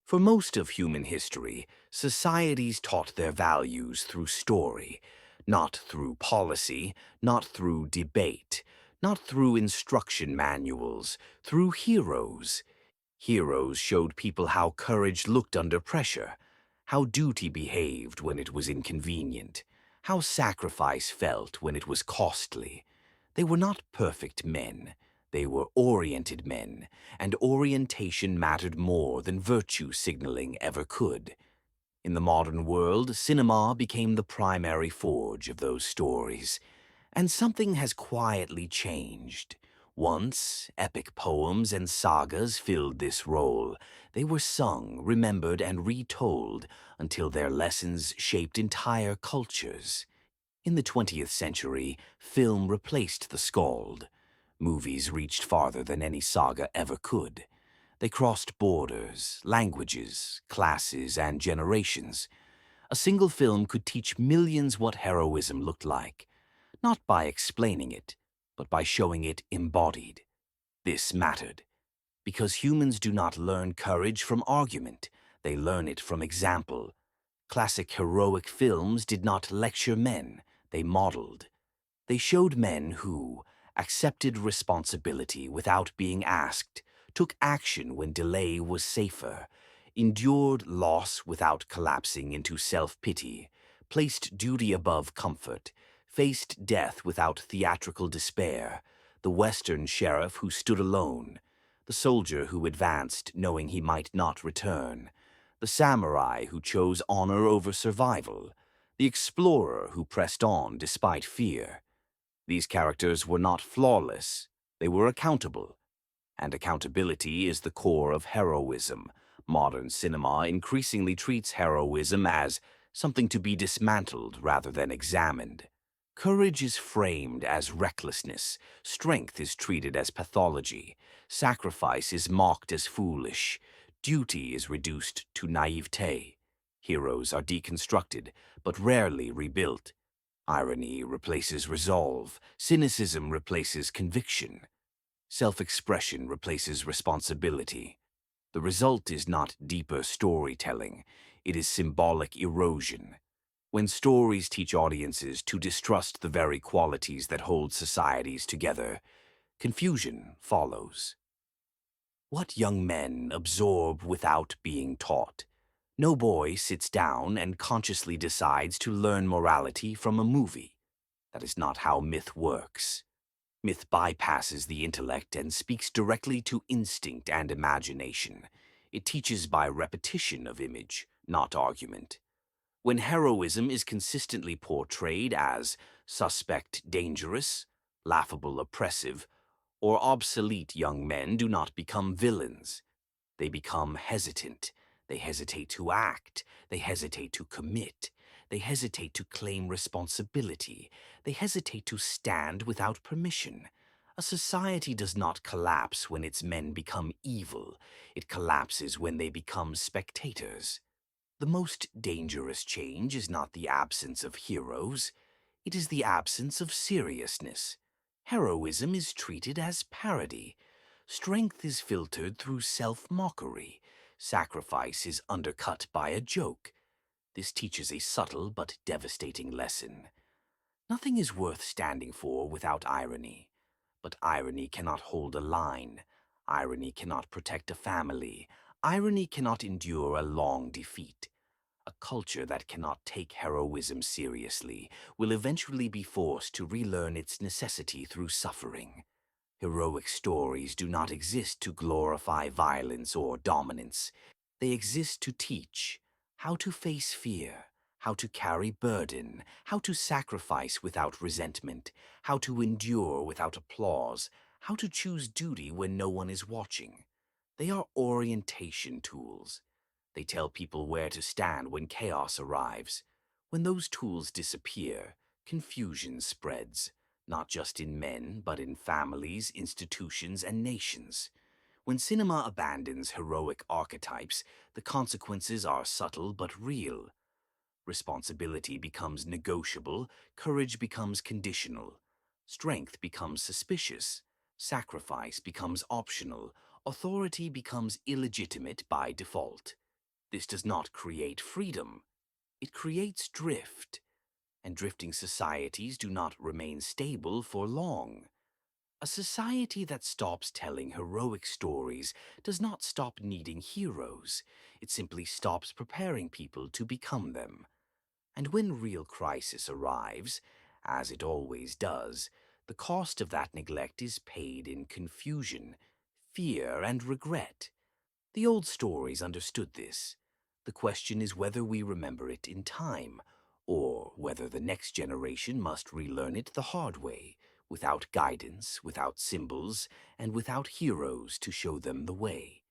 For most of human history, societies taught their values through story, not through policy, not through debate, not through instruction manuals, through heroes. Heroes showed people how courage looked under pressure, how duty behaved when it was inconvenient, how sacrifice felt when it was costly. They were not perfect men. They were oriented men, and orientation mattered more than virtue signaling ever could. In the modern world, cinema became the primary forge of those stories. And something has quietly changed. Once, epic poems and sagas filled this role. They were sung, remembered, and retold until their lessons shaped entire cultures. In the 20th century, film replaced the skald. Movies reached farther than any saga ever could. They crossed borders, languages, classes, and generations. A single film could teach millions what heroism looked like, not by explaining it, but by showing it embodied. This mattered, because humans do not learn courage from argument, they learn it from example. Classic heroic films did not lecture men, they modeled. They showed men who accepted responsibility without being asked, took action when delay was safer, endured loss without collapsing into self-pity, placed duty above comfort, faced death without theatrical despair, the Western sheriff who stood alone, the soldier who advanced knowing he might not return, the samurai who chose honor over survival, the explorer who pressed on despite fear. These characters were not flawless, they were accountable. And accountability is the core of heroism. Modern cinema increasingly treats heroism as something to be dismantled rather than examined. Courage is framed as recklessness, strength is treated as pathology, sacrifice is mocked as foolish, duty is reduced to naivete. Heroes are deconstructed, but rarely rebuilt. Irony replaces resolve, cynicism replaces conviction. Self-expression replaces responsibility. The result is not deeper storytelling, it is symbolic erosion. When stories teach audiences to distrust the very qualities that hold societies together, confusion follows. What young men absorb without being taught? No boy sits down and consciously decides to learn morality from a movie. That is not how myth works. Myth bypasses the intellect and speaks directly to instinct and imagination. It teaches by repetition of image, not argument. When heroism is consistently portrayed as suspect dangerous, laughable oppressive, or obsolete, young men do not become villains. They become hesitant. They hesitate to act. They hesitate to commit. They hesitate to claim responsibility. They hesitate to stand without permission. A society does not collapse when its men become evil. It collapses when they become spectators. The most dangerous change is not the absence of heroes. It is the absence of seriousness. Heroism is treated as parody. Strength is filtered through self-mockery. Sacrifice is undercut by a joke. This teaches a subtle but devastating lesson. Nothing is worth standing for without irony. But irony cannot hold a line. Irony cannot protect a family. Irony cannot endure a long defeat. A culture that cannot take heroism seriously will eventually be forced to relearn its necessity through suffering. Heroic stories do not exist to glorify violence or dominance. They exist to teach how to face fear, how to carry burden, how to sacrifice without resentment, how to endure without applause, how to choose duty when no one is watching. They are orientation tools. They tell people where to stand when chaos arrives. When those tools disappear, confusion spreads, not just in men, but in families, institutions, and nations. When cinema abandons heroic archetypes, the consequences are subtle but real. Responsibility becomes negotiable, courage becomes conditional, strength becomes suspicious, sacrifice becomes optional, authority becomes illegitimate by default. This does not create freedom. It creates drift, and drifting societies do not remain stable for long. A society that stops telling heroic stories does not stop needing heroes. It simply stops preparing people to become them. And when real crisis arrives, as it always does, the cost of that neglect is paid in confusion, fear, and regret. The old stories understood this. The question is whether we remember it in time, or whether the next generation must relearn it the hard way, without guidance, without symbols, and without heroes to show them the way.